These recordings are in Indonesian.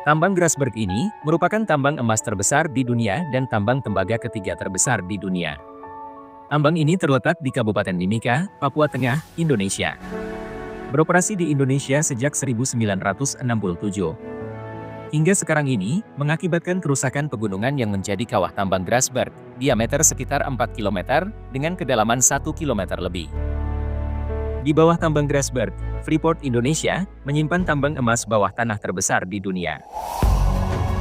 Tambang Grasberg ini merupakan tambang emas terbesar di dunia dan tambang tembaga ketiga terbesar di dunia. Tambang ini terletak di Kabupaten Mimika, Papua Tengah, Indonesia. Beroperasi di Indonesia sejak 1967. Hingga sekarang ini, mengakibatkan kerusakan pegunungan yang menjadi kawah tambang Grasberg, diameter sekitar 4 km, dengan kedalaman 1 km lebih. Di bawah tambang Grasberg, Freeport Indonesia menyimpan tambang emas bawah tanah terbesar di dunia.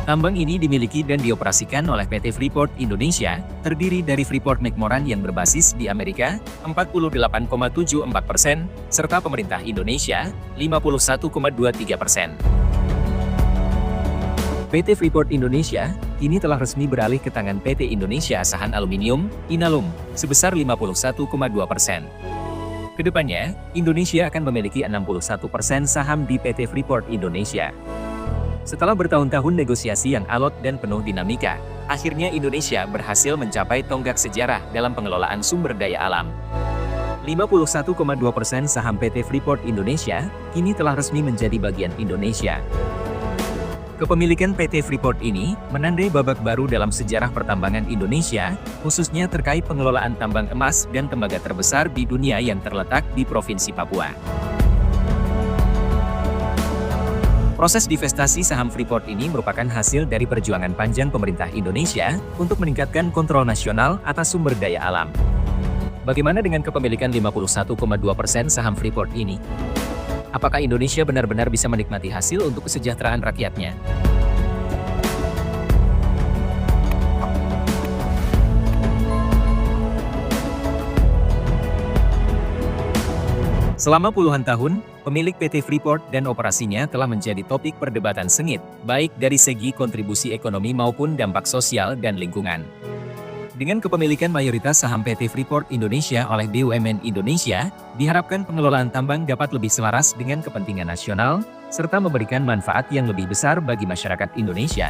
Tambang ini dimiliki dan dioperasikan oleh PT Freeport Indonesia, terdiri dari Freeport-McMoRan yang berbasis di Amerika, 48,74%, serta pemerintah Indonesia, 51,23%. PT Freeport Indonesia kini telah resmi beralih ke tangan PT Indonesia Asahan Aluminium, Inalum, sebesar 51,2%. Kedepannya, Indonesia akan memiliki 61% saham di PT Freeport Indonesia. Setelah bertahun-tahun negosiasi yang alot dan penuh dinamika, akhirnya Indonesia berhasil mencapai tonggak sejarah dalam pengelolaan sumber daya alam. 51,2% saham PT Freeport Indonesia kini telah resmi menjadi bagian Indonesia. Kepemilikan PT Freeport ini menandai babak baru dalam sejarah pertambangan Indonesia, khususnya terkait pengelolaan tambang emas dan tembaga terbesar di dunia yang terletak di Provinsi Papua. Proses divestasi saham Freeport ini merupakan hasil dari perjuangan panjang pemerintah Indonesia untuk meningkatkan kontrol nasional atas sumber daya alam. Bagaimana dengan kepemilikan 51,2% saham Freeport ini? Apakah Indonesia benar-benar bisa menikmati hasil untuk kesejahteraan rakyatnya? Selama puluhan tahun, pemilik PT Freeport dan operasinya telah menjadi topik perdebatan sengit, baik dari segi kontribusi ekonomi maupun dampak sosial dan lingkungan. Dengan kepemilikan mayoritas saham PT Freeport Indonesia oleh BUMN Indonesia, diharapkan pengelolaan tambang dapat lebih selaras dengan kepentingan nasional, serta memberikan manfaat yang lebih besar bagi masyarakat Indonesia.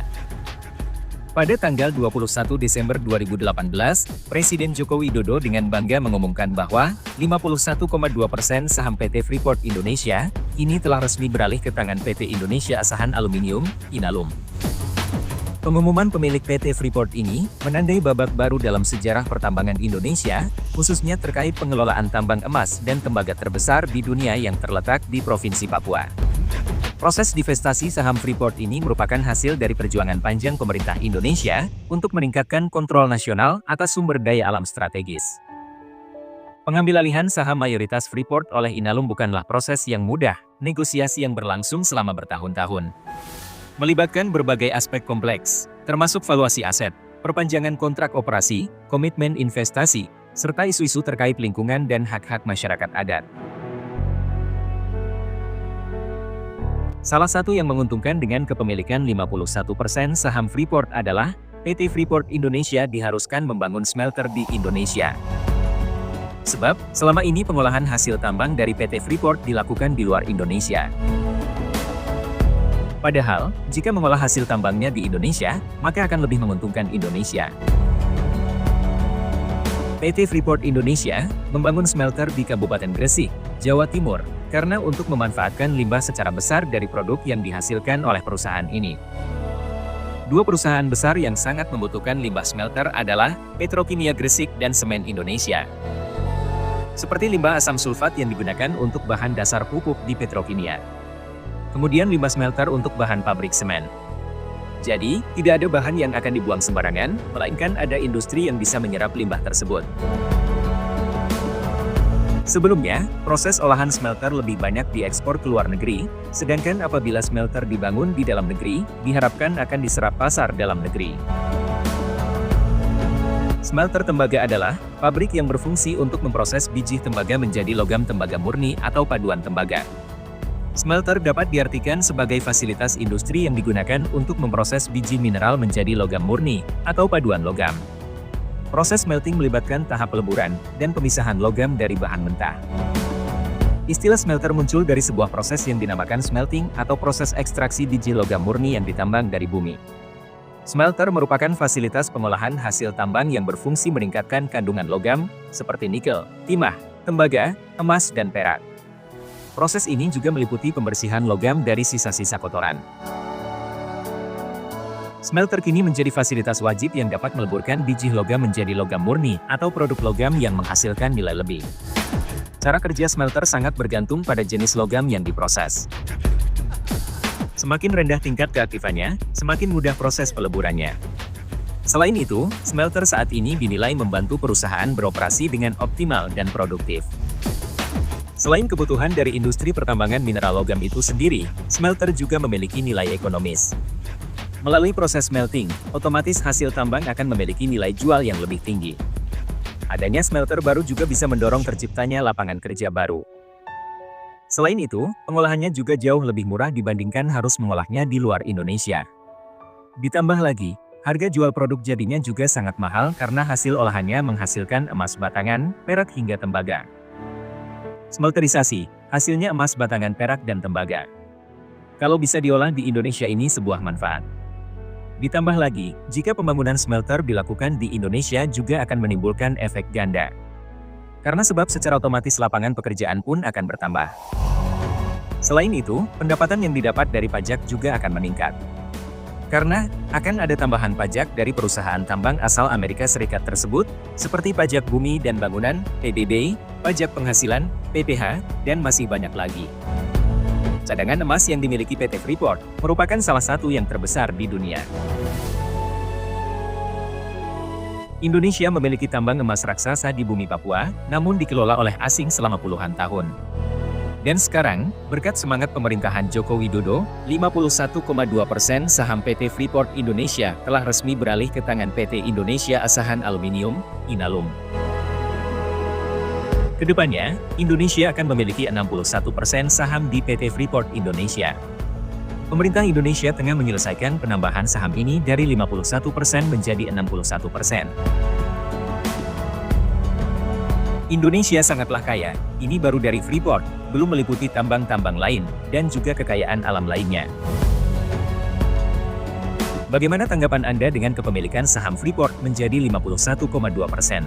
Pada tanggal 21 Desember 2018, Presiden Joko Widodo dengan bangga mengumumkan bahwa 51,2% saham PT Freeport Indonesia ini telah resmi beralih ke tangan PT Indonesia Asahan Aluminium, Inalum. Pengumuman pemilik PT Freeport ini menandai babak baru dalam sejarah pertambangan Indonesia, khususnya terkait pengelolaan tambang emas dan tembaga terbesar di dunia yang terletak di Provinsi Papua. Proses divestasi saham Freeport ini merupakan hasil dari perjuangan panjang pemerintah Indonesia untuk meningkatkan kontrol nasional atas sumber daya alam strategis. Pengambilalihan saham mayoritas Freeport oleh Inalum bukanlah proses yang mudah, negosiasi yang berlangsung selama bertahun-tahun. Melibatkan berbagai aspek kompleks, termasuk valuasi aset, perpanjangan kontrak operasi, komitmen investasi, serta isu-isu terkait lingkungan dan hak-hak masyarakat adat. Salah satu yang menguntungkan dengan kepemilikan 51% saham Freeport adalah, PT Freeport Indonesia diharuskan membangun smelter di Indonesia. Sebab, selama ini pengolahan hasil tambang dari PT Freeport dilakukan di luar Indonesia. Padahal, jika mengolah hasil tambangnya di Indonesia, maka akan lebih menguntungkan Indonesia. PT Freeport Indonesia membangun smelter di Kabupaten Gresik, Jawa Timur, karena untuk memanfaatkan limbah secara besar dari produk yang dihasilkan oleh perusahaan ini. Dua perusahaan besar yang sangat membutuhkan limbah smelter adalah Petrokimia Gresik dan Semen Indonesia. Seperti limbah asam sulfat yang digunakan untuk bahan dasar pupuk di petrokimia. Kemudian limbah smelter untuk bahan pabrik semen. Jadi, tidak ada bahan yang akan dibuang sembarangan, melainkan ada industri yang bisa menyerap limbah tersebut. Sebelumnya, proses olahan smelter lebih banyak diekspor ke luar negeri, sedangkan apabila smelter dibangun di dalam negeri, diharapkan akan diserap pasar dalam negeri. Smelter tembaga adalah pabrik yang berfungsi untuk memproses biji tembaga menjadi logam tembaga murni atau paduan tembaga. Smelter dapat diartikan sebagai fasilitas industri yang digunakan untuk memproses biji mineral menjadi logam murni atau paduan logam. Proses smelting melibatkan tahap peleburan dan pemisahan logam dari bahan mentah. Istilah smelter muncul dari sebuah proses yang dinamakan smelting atau proses ekstraksi biji logam murni yang ditambang dari bumi. Smelter merupakan fasilitas pengolahan hasil tambang yang berfungsi meningkatkan kandungan logam seperti nikel, timah, tembaga, emas, dan perak. Proses ini juga meliputi pembersihan logam dari sisa-sisa kotoran. Smelter kini menjadi fasilitas wajib yang dapat meleburkan biji logam menjadi logam murni atau produk logam yang menghasilkan nilai lebih. Cara kerja smelter sangat bergantung pada jenis logam yang diproses. Semakin rendah tingkat keaktifannya, semakin mudah proses peleburannya. Selain itu, smelter saat ini dinilai membantu perusahaan beroperasi dengan optimal dan produktif. Selain kebutuhan dari industri pertambangan mineral logam itu sendiri, smelter juga memiliki nilai ekonomis. Melalui proses smelting, otomatis hasil tambang akan memiliki nilai jual yang lebih tinggi. Adanya smelter baru juga bisa mendorong terciptanya lapangan kerja baru. Selain itu, pengolahannya juga jauh lebih murah dibandingkan harus mengolahnya di luar Indonesia. Ditambah lagi, harga jual produk jadinya juga sangat mahal karena hasil olahannya menghasilkan emas batangan, perak hingga tembaga. Smelterisasi, hasilnya emas batangan perak dan tembaga. Kalau bisa diolah di Indonesia ini sebuah manfaat. Ditambah lagi, jika pembangunan smelter dilakukan di Indonesia juga akan menimbulkan efek ganda. Karena sebab secara otomatis lapangan pekerjaan pun akan bertambah. Selain itu, pendapatan yang didapat dari pajak juga akan meningkat. Karena akan ada tambahan pajak dari perusahaan tambang asal Amerika Serikat tersebut, seperti pajak bumi dan bangunan, PBB, pajak penghasilan, PPH, dan masih banyak lagi. Cadangan emas yang dimiliki PT Freeport merupakan salah satu yang terbesar di dunia. Indonesia memiliki tambang emas raksasa di bumi Papua, namun dikelola oleh asing selama puluhan tahun. Dan sekarang, berkat semangat pemerintahan Joko Widodo, 51,2% saham PT Freeport Indonesia telah resmi beralih ke tangan PT Indonesia Asahan Aluminium, Inalum. Kedepannya, Indonesia akan memiliki 61% saham di PT Freeport Indonesia. Pemerintah Indonesia tengah menyelesaikan penambahan saham ini dari 51% menjadi 61%. Indonesia sangatlah kaya, ini baru dari Freeport, belum meliputi tambang-tambang lain, dan juga kekayaan alam lainnya. Bagaimana tanggapan Anda dengan kepemilikan saham Freeport menjadi 51,2%?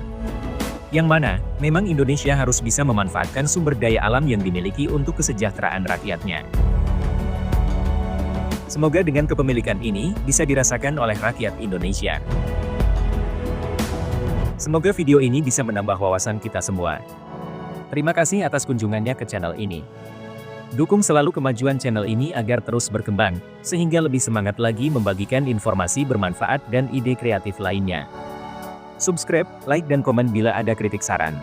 Yang mana, memang Indonesia harus bisa memanfaatkan sumber daya alam yang dimiliki untuk kesejahteraan rakyatnya. Semoga dengan kepemilikan ini bisa dirasakan oleh rakyat Indonesia. Semoga video ini bisa menambah wawasan kita semua. Terima kasih atas kunjungannya ke channel ini. Dukung selalu kemajuan channel ini agar terus berkembang, sehingga lebih semangat lagi membagikan informasi bermanfaat dan ide kreatif lainnya. Subscribe, like dan komen bila ada kritik saran.